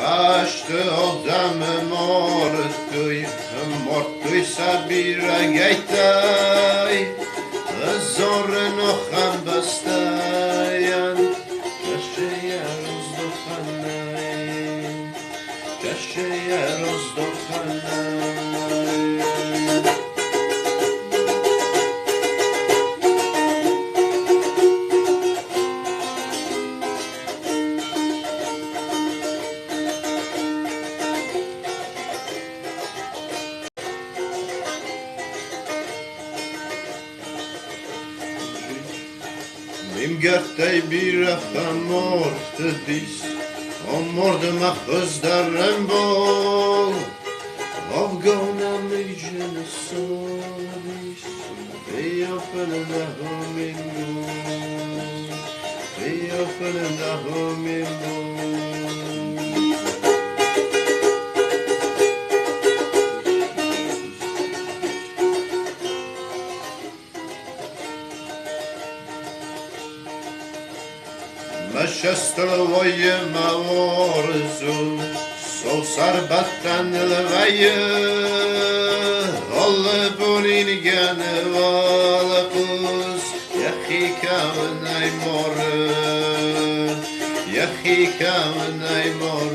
عشق آدم مرد سبیره گیتای هزار نخم بستاین کشه روز دخنای کشه روز دخنای Mim gertej biracham morte dis O morde ma khazdarem bol Avganam ijen solis Beya felna homingo Beya felna homingo Mashastalvay mawarzu So sarbatan lvaya Alle bolin gane valakuz Yahi kavanay mor Yahi kavanay mor